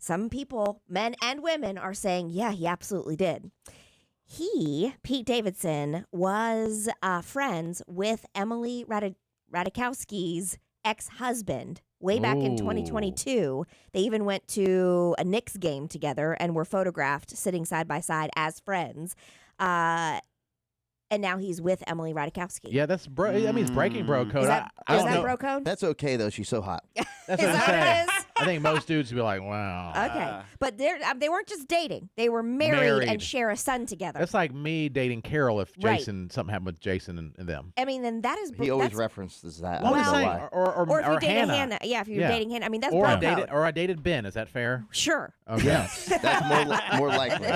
some people, men and women, are saying, yeah, he absolutely did. Pete Davidson, was friends with Emily Ratajkowski's ex-husband way back in 2022. They even went to a Knicks game together and were photographed sitting side by side as friends. And now he's with Emily Ratajkowski. Yeah, that's I mean, it's breaking bro code. Is that I don't know. bro code? That's okay though. She's so hot. That's Is what I'm that saying. what it is? I think most dudes would be like, wow. Okay, but they weren't just dating; they were married and share a son together. That's like me dating Carol if something happened with Jason and them. I mean, then that is. He always references that. Well, I I'm don't know saying, why. or if you dated Hannah. Yeah, if you're dating Hannah, I mean that's or bro I code. dated Ben. Is that fair? Sure. Okay. Yes, that's more likely.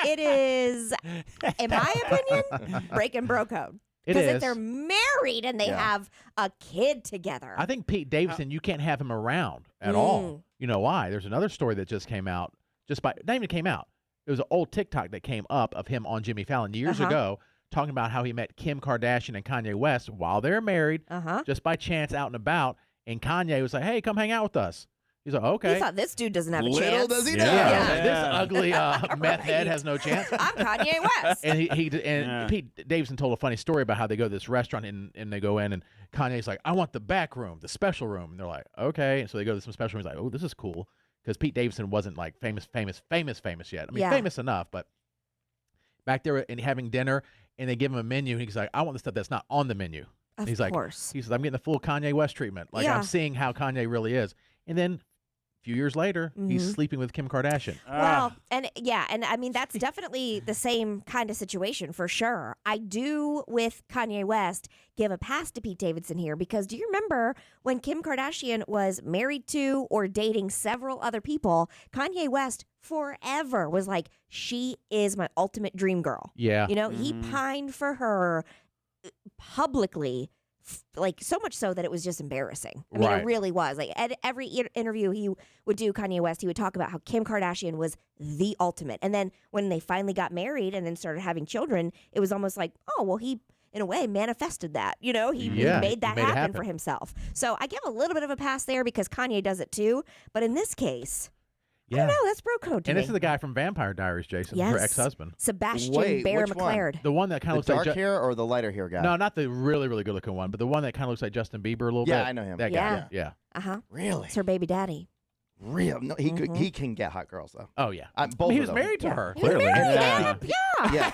It is, in my opinion, breaking bro code. Because if they're married and they have a kid together. I think Pete Davidson, you can't have him around at all. You know why? There's another story that just came out. Not even came out. It was an old TikTok that came up of him on Jimmy Fallon years ago talking about how he met Kim Kardashian and Kanye West while they're married, just by chance out and about. And Kanye was like, hey, come hang out with us. He's like, okay. He thought this dude doesn't have a chance. Little does he know. This ugly meth head has no chance. I'm Kanye West. And Pete Davidson told a funny story about how they go to this restaurant and they go in and Kanye's like, I want the back room, the special room. And they're like, okay. And so they go to some special room. He's like, oh, this is cool. Because Pete Davidson wasn't like famous yet. I mean, famous enough, but back there and having dinner and they give him a menu. And he's like, I want the stuff that's not on the menu. Of he's course. He says, I'm getting the full Kanye West treatment. Like I'm seeing how Kanye really is. And then few years later, he's sleeping with Kim Kardashian. Well, and I mean, that's definitely the same kind of situation for sure. I do, with Kanye West, give a pass to Pete Davidson here because do you remember when Kim Kardashian was married to or dating several other people, Kanye West forever was like, she is my ultimate dream girl. Yeah. You know, he pined for her publicly, like so much so that it was just embarrassing. I mean, it really was. Like at every interview he would do, Kanye West, he would talk about how Kim Kardashian was the ultimate. And then when they finally got married and then started having children, it was almost like, oh, well, he in a way manifested that. You know, he made that happen for himself. So I give a little bit of a pass there because Kanye does it too. But in this case, I don't know, that's bro code to me. And this is the guy from Vampire Diaries, Jason, her ex-husband. Sebastian Bear McLaren. The one that kind of looks like dark hair or the lighter hair guy? No, not the really, really good looking one, but the one that kind of looks like Justin Bieber a little bit. Yeah, I know him. That guy. Yeah. Really? It's her baby daddy. Real? No, he can get hot girls though. Oh yeah, he was married to her. Clearly, yeah.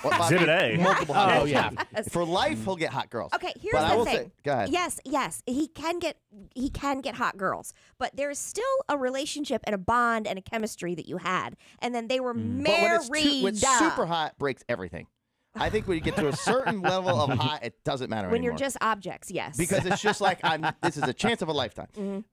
Well, Exhibit A. Multiple. Oh yeah. For life, he'll get hot girls. Okay, here's but I the will thing. Say, go ahead. Yes, he can get hot girls, but there's still a relationship and a bond and a chemistry that you had, and then they were married. But when it's super hot, breaks everything. I think when you get to a certain level of hot, it doesn't matter when anymore. you're just objects, yes. Because it's just like this is a chance of a lifetime.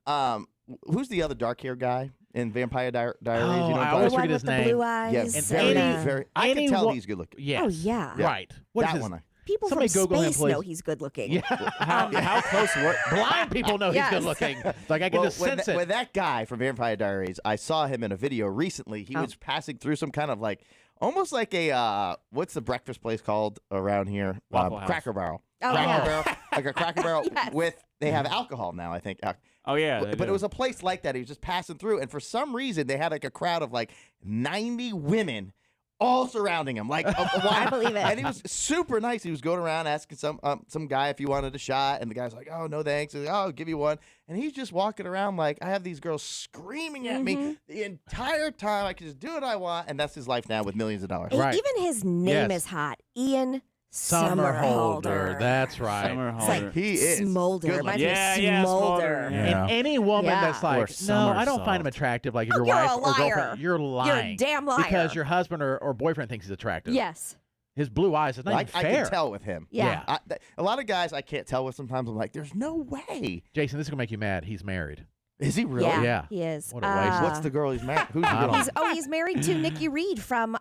Who's the other dark hair guy in Vampire Diaries? Oh, you know, I always forget his the name. blue eyes. Yeah, very. I can tell he's good looking. Yes. Oh yeah. Right. What is that his, one? People Somebody from Google him, space please. know he's good looking. Yeah. How close were? Blind people know he's good looking. Like I can just sense it. When that guy from Vampire Diaries, I saw him in a video recently. He was passing through some kind of like, almost like a what's the breakfast place called around here? Waffle House. Cracker Barrel. Oh, Cracker Barrel, like a Cracker Barrel with. They have alcohol now, I think. Oh yeah, but it was a place like that. He was just passing through, and for some reason, they had like a crowd of like 90 women all surrounding him. Like, I believe it. And he was super nice. He was going around asking some guy if he wanted a shot, and the guy's like, "Oh no, thanks." He's like, "Oh, I'll give you one." And he's just walking around like, I have these girls screaming at me the entire time. I can just do what I want, and that's his life now with millions of dollars. Right. Even his name is hot, Ian Somerhalder. That's right. It's like He is. Smolder. Good Reminds looking. me of Yeah, Smolder. Yeah. And any woman that's like, Or no, I don't find him somersault. attractive. Like if your You're wife a or liar. girlfriend, you're lying. You're a damn liar. Because your husband or boyfriend thinks he's attractive. Yes. His blue eyes is not I even fair. can tell with him. Yeah. A lot of guys I can't tell with sometimes. I'm like, there's no way. Jason, this is gonna make you mad. He's married. Is he really? Yeah. He is. What a waste. What's the girl he's married? Who's the I girl? don't He's married to Nikki Reed from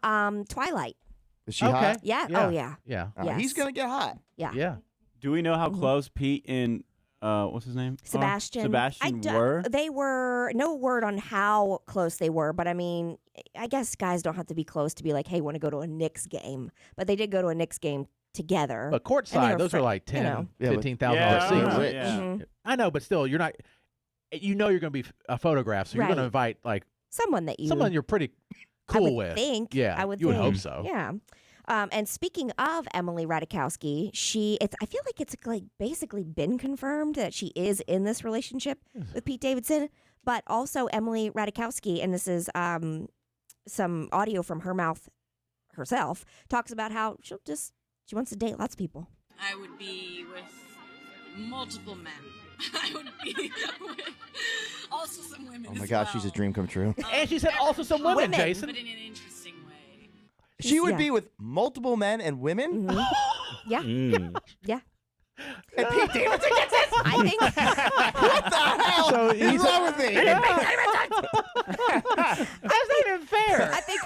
Twilight. Is she Okay. hot? Yeah. Yeah. Oh yeah. Yeah. Yes. He's gonna get hot. Yeah. Yeah. Do we know how close Pete and what's his name? Sebastian. Sebastian were. They were no word on how close they were, but I mean, I guess guys don't have to be close to be like, hey, want to go to a Knicks game. But they did go to a Knicks game together. But And they courtside, were those are like $10,000, you know. Yeah, but- $15,000 Yeah, seats. rich. yeah. Mhm. I know, but still, you're not. You know, you're going to be photographed, so you're Right. going to invite like someone that you Someone you're pretty I cool would with. think. Yeah, I would you would think. hope so. Yeah. And speaking of Emily Ratajkowski, I feel like it's like basically been confirmed that she is in this relationship with Pete Davidson. But also Emily Ratajkowski, and this is some audio from her mouth herself, talks about how she wants to date lots of people. I would be with multiple men. I would be with also some women. Oh my as gosh, well. she's a dream come true. And she said also some women, Women. Jason. But in an interesting way. She would Yeah. be with multiple men and women. Mhm. Yeah. Mm. Yeah. And Pete Davidson gets this. I think What the hell So is he's- wrong with me? That's not even fair. I think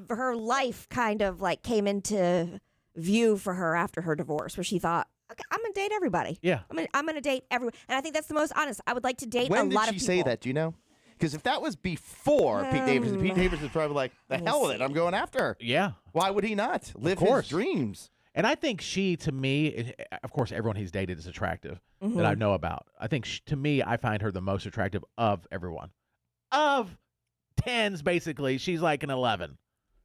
her life kind of like came into view for her after her divorce, where she thought, okay, I'm gonna date everybody. Yeah. I'm gonna date everyone, and I think that's the most honest. I would like to date When a did lot she of people. say that? Do you know? Because if that was before Pete Davidson's probably like, the let me hell with it. see. I'm going after her. Yeah. Why would he not live course. his dreams? And I think she, to me, of course, everyone he's dated is attractive that I know about. I think, to me, I find her the most attractive of everyone. Of tens, basically, she's like an 11,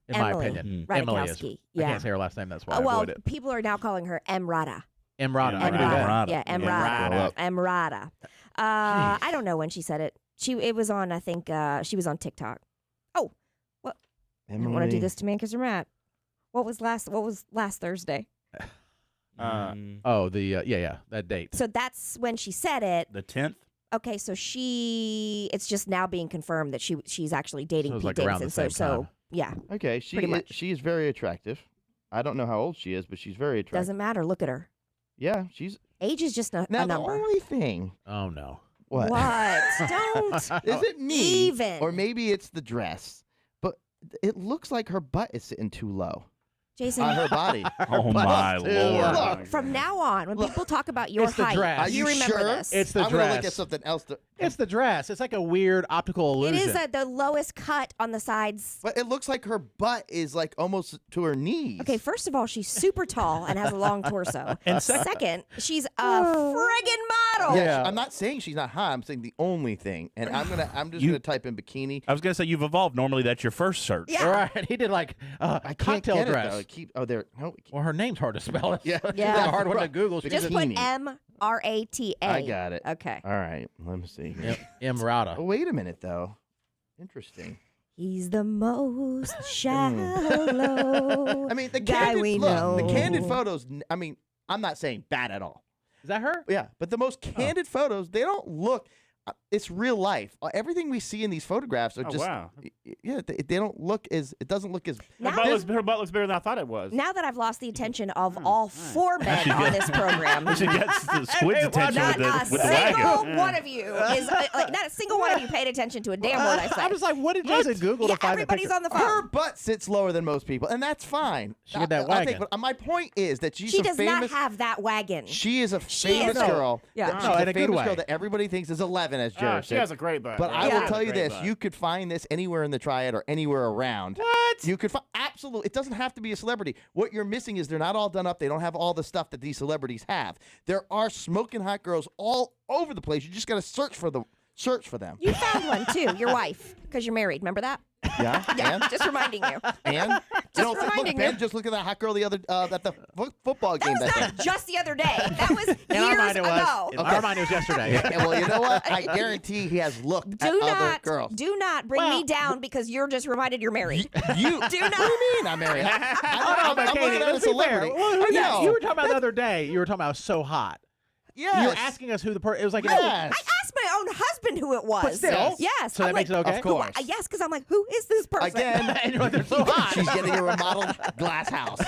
in my Emily opinion. Emily is. Ratajkowski. I Yeah. can't say her last name, that's why I Well, avoid it. people are now calling her Emrata. Emrata. I can do Emrata. that. Yeah, Emrata. Emrata. I don't know when she said it. It was on. I think she was on TikTok. Oh, what? I don't want to do this to me because you're mad. What was last Thursday? Oh, that date. So that's when she said it. The 10th. Okay, so it's just now being confirmed that she's actually dating So it was Pete like around Davidson. the same time. Yeah, Okay, Pretty much. she is very attractive. I don't know how old she is, but she's very attractive. doesn't matter. Look at her. Yeah, she's Age is just a now the number. only thing. Oh, no. What? Don't. Is it me? Even. Or maybe it's the dress. But it looks like her butt is sitting too low Jason, on her body. Oh my Too lord! low. from now on, when people talk about your It's the height, dress. Are you you remember sure? this. It's the I'm gonna look dress. at something else. It's the dress. It's like a weird optical It illusion. is the lowest cut on the sides. But it looks like her butt is like almost to her knees. Okay, first of all, she's super tall and has a long torso. And second, she's a friggin' model. Yeah, I'm not saying she's not hot. I'm saying the only thing, and I'm just gonna type in bikini. I was gonna say you've evolved. Normally, that's your first search. Yeah. All right. He did like I can't cocktail get dress. it though. There. No. Well, her name's hard to spell. Yeah. It's Yeah. a hard one to Google. She Just just put Bikini. Mrata. I got it. Okay. All right. Let me see. here. Emrata. Oh, wait a minute though. Interesting. He's the most shallow. I mean, the guy candid we look, know. the candid photos. I mean, I'm not saying bad at all. Is that her? Yeah, but the most candid photos, they don't look. It's real life. Everything we see in these photographs are Oh, just. wow. Yeah, they don't look as. It doesn't look as. Now Her butt looks bigger than I thought it was. Now that I've lost the attention of all four men on this program, She gets the squid's attention not with the a wagon. single one of you is like not a single one of you paid attention to a damn word I said. I'm just like, what did Jason Google Yeah, to find the everybody's picture? on the phone. Her butt sits lower than most people, and that's fine. She got that I'll take- wagon. but my point is that she's She a does famous. not have that wagon. She is a She famous is a- girl. Yeah. She's No, a in a good famous way. girl that everybody thinks is 11, as Jared She said. has a great butt. But Yeah, I she will has a tell you great this: butt. you could find this anywhere in the Triad or anywhere around. What? You could find absolutely. It doesn't have to be a celebrity. What you're missing is they're not all done up. They don't have all the stuff that these celebrities have. There are smoking hot girls all over the place. You just got to search for them. Search for them. You found one too, your wife, because you're married. Remember that? Yeah. Yeah, And just reminding you. and look, reminding Ben, you. just look at that hot girl the other at the football That game. was that not just the other day. That was In our years mind, it was. ago. In our mind, it was yesterday. day. Well, you know what? I guarantee he has looked at Do other not, girls. do not bring me down because you're just reminded you're married. You Do What do you not. mean I'm married? I'm But looking Katie, at a let's be fair. celebrity. Well, I yeah, know. you were talking about the other day. You were talking about so hot. Yes. You were asking us who the person. It was like, Yes. I asked my own husband who it was. But still. Yes. So that I'm makes like, it okay? Of course. Yes, because I'm like, who is this person? Again, and you're like, they're so hot. she's getting a remodeled glass house.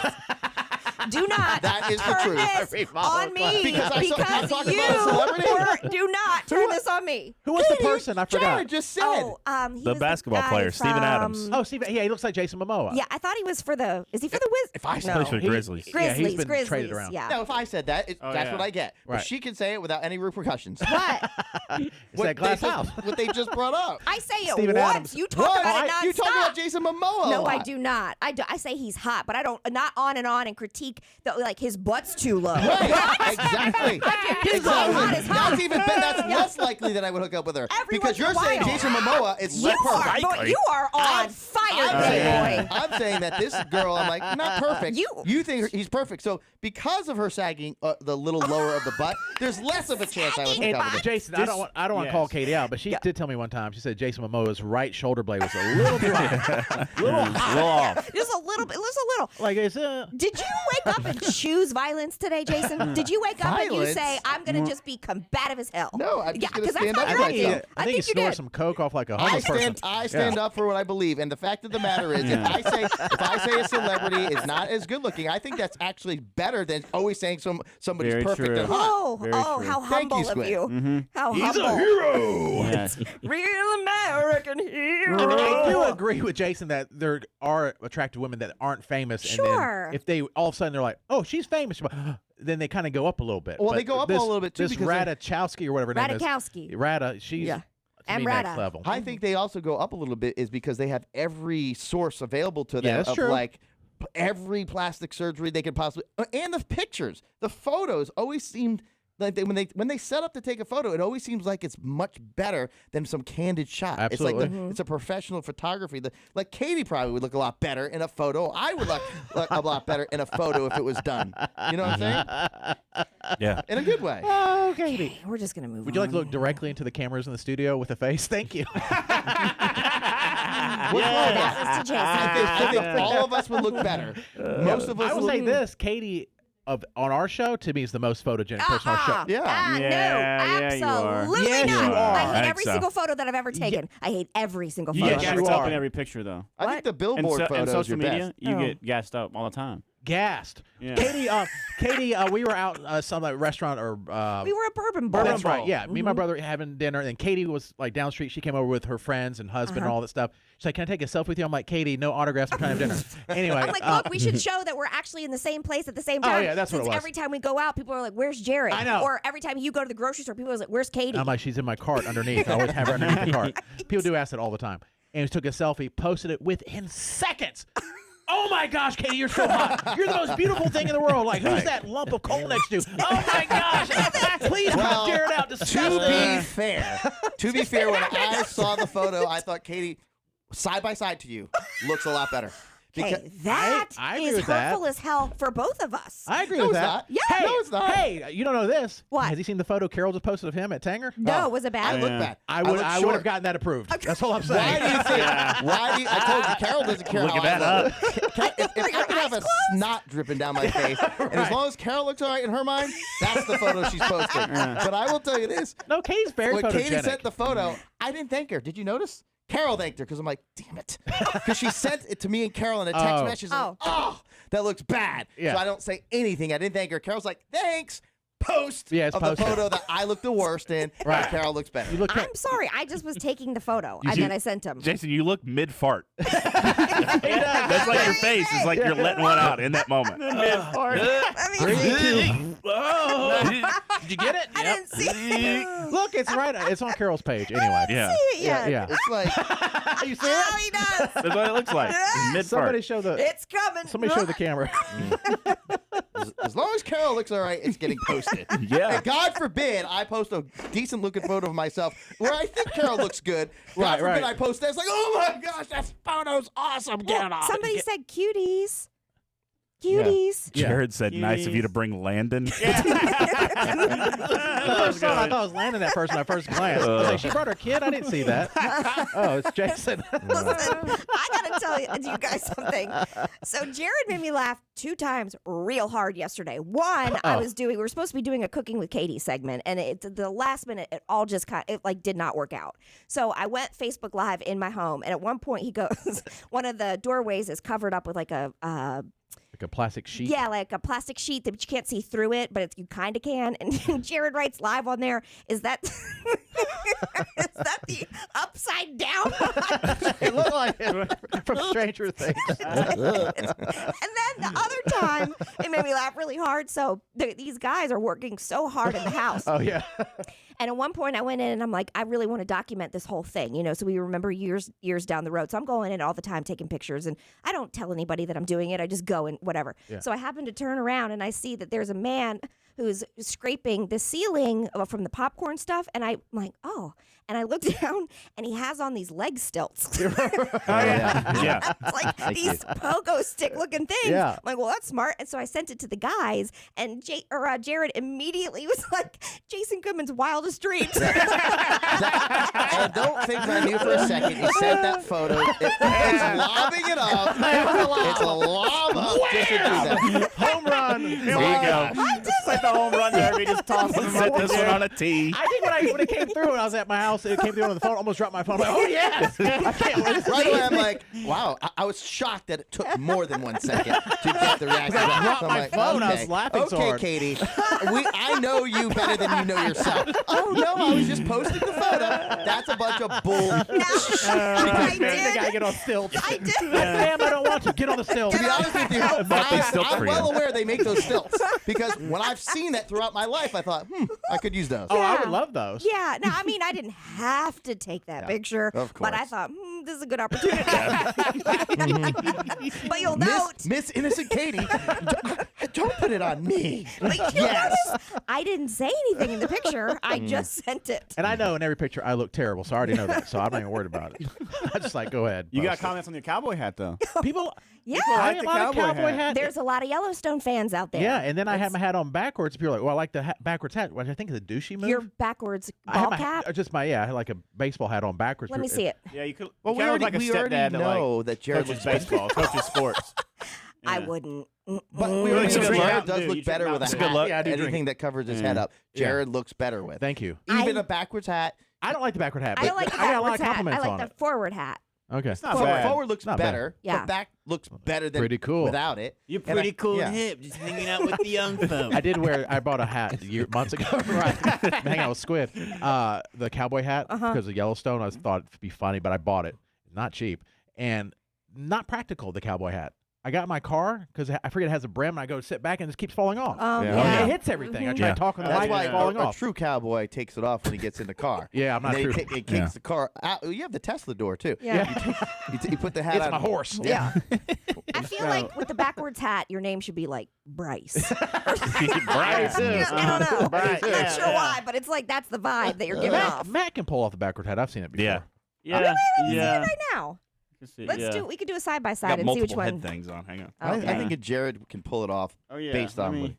Do not That is the turn truth. this on me Because I'm talking you about a celebrity? do not turn this on me. Who was the person? I forgot. Jared just said. Oh, he The was basketball guy player, Steven from- Adams. Oh, Steve. Yeah, he looks like Jason Momoa. Yeah, I thought he was for the. Is he for the Wiz? If I no. said- Plays for the He- Grizzlies. Yeah, he's Grizzlies, been Grizzlies. traded around. Yeah. No, if I said that, Oh, that's yeah. what I get. But Right. she can say it without any repercussions. What? It's that glass house. What they just brought up. I say it Steven once. Adams. You talk What? about it nonstop. You talk about Jason Momoa. No, a I lot. do not. I say he's hot, but I don't. Not on and critique think that like his butt's too low. Right, exactly. His butt is hot. That's even that's less likely that I would hook up with her. Once Because you're in a saying while. Jason Momoa is less perfect. You are on fire, boy. I'm saying that this girl, I'm like, not perfect. You think he's perfect. So because of her sagging the little lower of the butt, there's less of a chance I would hook up with her. Jason, I don't want to call Katie out, but she did tell me one time. She said Jason Momoa's right shoulder blade was a little dry, little off. Just a little bit. Just a little. Like it's Did you wake up and choose violence today, Jason? Did you wake up and you say, I'm going to just be combative as hell? No, I'm just going to stand that's up how for you're myself. I think he you snorted did. some coke off like a homeless person. I stand up for what I believe, and the fact of the matter is, if I say a celebrity is not as good looking, I think that's actually better than always saying somebody's Very perfect true. and hot. Very Oh, true. how Thank you, humble of Squid. you. How He's humble. a hero. Yeah. Real American hero. I mean, I do agree with Jason that there are attractive women that aren't famous, and Sure. then if they all of a sudden they're like, "Oh, she's famous," then they kind of go up a little bit. Well, But they go up a this, little bit, too, This because they- Ratajkowski or whatever her name is, Ratajkowski. she's Yeah. to And me next Rata. level. I think they also go up a little bit is because they have every source available to them Yeah, that's of true. like every plastic surgery they could possibly, and the pictures, the photos always seemed like when they set up to take a photo, it always seems like it's much better than some candid shot. Absolutely. It's like it's a professional photography. Like Katie probably would look a lot better in a photo. I would look a lot better in a photo if it was done. You know what I'm saying? Yeah. In a good way. Oh, Katie. We're just going to move on. Would you like to look directly into the cameras in the studio with a face? Thank you. What's wrong with that? This is to Jason. I think all of us would look better. Most of us I will would say look this: Katie on our show to me is the most photogenic person on our show. Yeah. No, Yeah, you are. absolutely Yes, not. you are. I I hate think every so. single photo that I've ever taken. I hate every single You photo. get Yes, I've you ever gassed up are. in every picture, though. I think the And, billboard and photos social are media, best. you Oh. get gassed up all the time. Gassed. Yeah. Katie, we were out some like restaurant or We were a bourbon bar. that's right. Yeah, me and my brother having dinner, and Katie was like down the street. She came over with her friends and husband and all that stuff. She's like, "Can I take a selfie with you?" I'm like, "Katie, no autographs. I'm trying to have dinner." Anyway, I'm like, look, we should show that we're actually in the same place at the same time. yeah, that's what it Since was. every time we go out, people are like, "Where's Jared?" I know. Or every time you go to the grocery store, people are like, "Where's Katie?" I'm like, "She's in my cart underneath. I always have her underneath the cart." People do ask that all the time. And he took a selfie, posted it within seconds. Oh my gosh, Katie, you're so hot. You're the most beautiful thing in the world. Like, who's that lump of coal next to? Oh my gosh. Please cut Jared out. To Disgusting. be fair, when I saw the photo, I thought Katie, side by side to you, looks a lot better. Okay, that I agree is with that. hurtful as hell for both of us. I agree No, with it's that. not. Yeah. Hey, No, it's not. Hey, you don't know this. What? Has he seen the photo Carol just posted of him at Tanger? No, was it I bad? look Yeah. bad. I look would short. have gotten that approved. That's all I'm Why saying. do you think? Why do you, I told you, Carol doesn't care Look how at that I look. If I could have a snot dripping down my face, and as long as Carol looks all right in her mind, that's the photo she's posted. But I will tell you this: No, Katie's very when photogenic. Katie sent the photo, I didn't thank her. Did you notice? Carol thanked her because I'm like, damn it, because she sent it to me and Carol in a text Oh. message. Like, oh, that looks bad. Yeah. So I don't say anything. I didn't thank her. Carol's like, thanks. Post Yeah, it's of posted. the photo that I look the worst in. Right. And Carol looks better. You look I'm sorry. I just was taking the photo and then I sent him. Jason, you look mid-fart. He does. That's like your face is like you're letting one out in that moment. I mean, Did you get it? I didn't see it. Look, it's right. It's on Carol's page anyway. Yeah. Yeah. Yeah. It's like, You see Oh, it? he does. That's what it looks like. Mid-fart. Somebody show the. It's coming. Somebody show the camera. as long as Carol looks all right, it's getting posted. Yeah. And God forbid I post a decent looking photo of myself where I think Carol looks good. God Right, forbid right. I post that. It's like, oh my gosh, that photo's awesome. Get it off. Somebody said cuties. Cuties. Yeah. Jared said, nice of you to bring Landon. The first thought I thought I was landing that person at first glance. I was like, she brought her kid? I didn't see that. Oh, it's Jason. Listen, I gotta tell you guys something. So Jared made me laugh 2 times real hard yesterday. One, we were supposed to be doing a Cooking with Katie segment, and the last minute, it all just did not work out. So I went Facebook Live in my home, and at one point he goes, one of the doorways is covered up with like a Like a plastic sheet. yeah, like a plastic sheet that you can't see through it, but you kind of can. And Jared writes live on there, is that is that the upside down? It looked like it from Stranger Things. And then the other time, it made me laugh really hard. So these guys are working so hard in the house. Oh yeah. And at one point I went in and I'm like, I really want to document this whole thing, you know, so we remember years down the road. So I'm going in all the time taking pictures, and I don't tell anybody that I'm doing it. I just go and whatever. Yeah. So I happen to turn around and I see that there's a man who's scraping the ceiling from the popcorn stuff. And I'm like, oh. And I look down and he has on these leg stilts. Yeah. It's like these pogo stick looking things. Yeah. I'm like, well, that's smart. And so I sent it to the guys, and Jared immediately was like, Jason Goodman's wildest dreams. I don't think I knew for a second. You sent that photo. It's lobbing it up. It's a lob up. Just to do that. Home run. There you go. It's like the home run derby, just tossing them Set up this one on a tee. I think when it came through and I was at my house, it came through on the phone. Almost dropped my phone. I'm like, oh yes. I can't wait. Right away, I'm like, wow. I was shocked that it took more than 1 second to get the reaction. I dropped So I'm my like, phone. I was okay. laughing so Okay, hard. Katie. I know you better than you know yourself. Oh no, I was just posting the photo. That's a bunch of bull. I The guy did. get on stilts. I did. Damn, I don't want to get on the stilts. To be honest with you, bought these stilts I'm for well you. aware they make those stilts because when I've seen that throughout my life, I thought, I could use those. Oh, I Yeah. would love those. Yeah. No, I mean, I didn't have to take that picture, of but I course. thought, this is a good opportunity. But you'll note. Miss Innocent Katie, don't put it on me. But you'll Yes. notice I didn't say anything in the picture. I just sent it. And I know in every picture I look terrible, so I already know that. So I'm not even worried about it. I just like, go ahead. You got post it. comments on your cowboy hat, though. People. Yeah. I like have the a lot of cowboy cowboy hat. hat. There's a lot of Yellowstone fans out there. Yeah, and then I had my hat on backwards. People are like, well, I like the backwards hat, which I think is a douchey move. Your backwards I had ball my cap. just my I had like a baseball hat on backwards. Let me see it. Yeah, you could. Well, you we kinda already, look like a we already stepdad that know that Jared coaches looks baseball, coaches sports. I Yeah. wouldn't. But we Really already good know drink. Jared does Dude, you look drink better with a Mountain Dew. hat. Good luck. Yeah, I do Anything drink. that covers his Yeah. head up, Yeah. Jared looks better with. Thank you. Even I- a backwards hat. I don't like the backward hat. I But don't like the I got a lot of backwards hat. I compliments like on the it. forward hat. Okay. It's not bad. Forward looks Not bad. better. Yeah. But back looks better than Pretty cool. without it. You're And pretty cool yeah. and hip, just hanging out with the young folks. I did wear. I bought a hat months ago. Right, hang out with Squid. The cowboy hat because of Yellowstone. I thought it'd be funny, but I bought it. Not cheap and not practical. The cowboy hat. I got in my car because I forget it has a brim. And I go sit back and it just keeps falling off. Yeah. It hits everything. I try to talk on the That's mic, why it's falling a off. true cowboy takes it off when he gets in the car. Yeah, I'm not And then true. It kicks the car out. You have the Tesla door too. Yeah. You put the hat It's on. my horse. Yeah. I feel like with the backwards hat, your name should be like Bryce. Bryce. I don't know. Bryce, I'm yeah, not sure why, but it's like that's the vibe that you're giving off. Matt can pull off the backward hat. I've seen it before. Yeah. Yeah, yeah. Right now, we could do a side by side Got and see which multiple one. head things on. Hang on. I Okay. think Jared can pull it off Oh yeah. based on. me.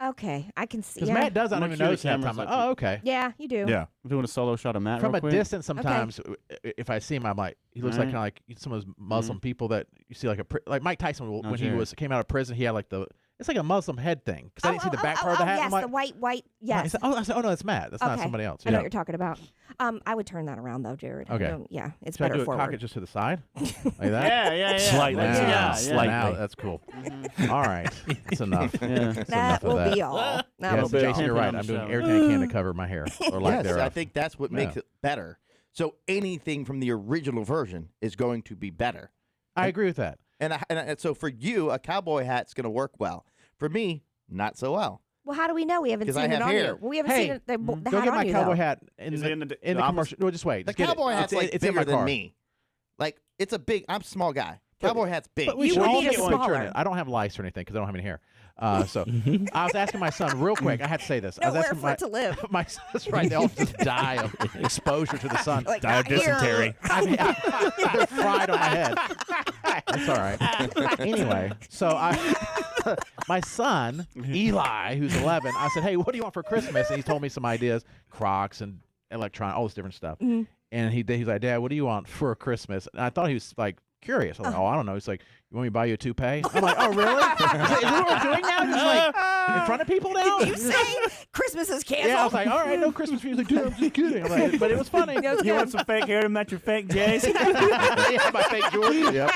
Okay, I can see. Because Yeah. Matt does. I I'm don't gonna even cue the notice half the cameras time. up. Oh, okay. Yeah, you do. Yeah. I'm doing a solo shot of Matt From real a quick. distance, sometimes if I see him, I'm like, he looks Alright. like some of those Muslim people that you see, like Mike Tyson when he Jared. came out of prison, he had like it's like a Muslim head thing. Because I didn't see the back part of the hat. Yes, I'm like, the white. Yes. I said, oh no, that's Matt. That's not Okay. somebody else. I know Yeah. what you're talking about. I would turn that around though, Jared. I Okay. don't- Yeah, it's Should I better do it cock forward. it just to the side, like that? Yeah. Slightly. Now, Yeah. Slightly. now that's cool. All right, that's enough. Yeah. That's That enough of will that. be all. That Yes, will be Jason, all. you're right. on the I'm doing show. everything I can to cover my hair or lack Yes, thereof. I think that's what makes it better. So anything from the original version is going to be better. I agree with that. And so for you, a cowboy hat's going to work well. For me, not so well. Well, how do we know? We haven't 'Cause seen I it have on hair. you. Well, we haven't Hey, seen it, the Go hat get on my you, cowboy though. hat in Is the, it in the in the office? commercial. No, just wait. The Just get it. cowboy hat's like it's in bigger my than car. me. Like it's a big. I'm a small guy. Cowboy hat's big. But we You should would all need a get one picture in smaller. it. I don't have lice or anything because I don't have any hair. So I was asking my son real quick. I had to say this. I was Nowhere asking for it to live. my that's right. They all just die of exposure to the sun. Like, Die of not here. dysentery. I mean, they're fried on my head. That's all right. Anyway, so my son Eli, who's 11, I said, "Hey, what do you want for Christmas?" And he told me some ideas: Crocs and electronic, all this different stuff. Mm-hmm. And he's like, "Dad, what do you want for Christmas?" And I thought he was like curious. I'm like, "Oh, I don't know." He's like, "You want me to buy you a toupee?" I'm like, "Oh, really?" Is that what we're doing now? He's like, in front of people now? Did you say Christmas is canceled? Yeah, I was like, "All right, no Christmas for you." He's like, "Dude, I'm just kidding." I'm like, but it was funny. You want some fake hair to match your fake J's? Yeah, my fake jewelry. Yep,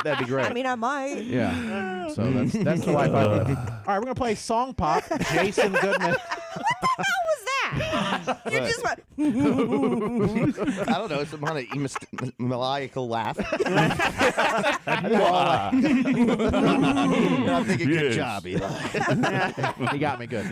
that'd be great. I mean, I might. Yeah. So that's the life I live. All right, we're gonna play Song Pop. Jason Goodman. How was that? You just went. I don't know, some kind of maniacal laugh. I'm thinking, good Yes. job, Eli. He got me good.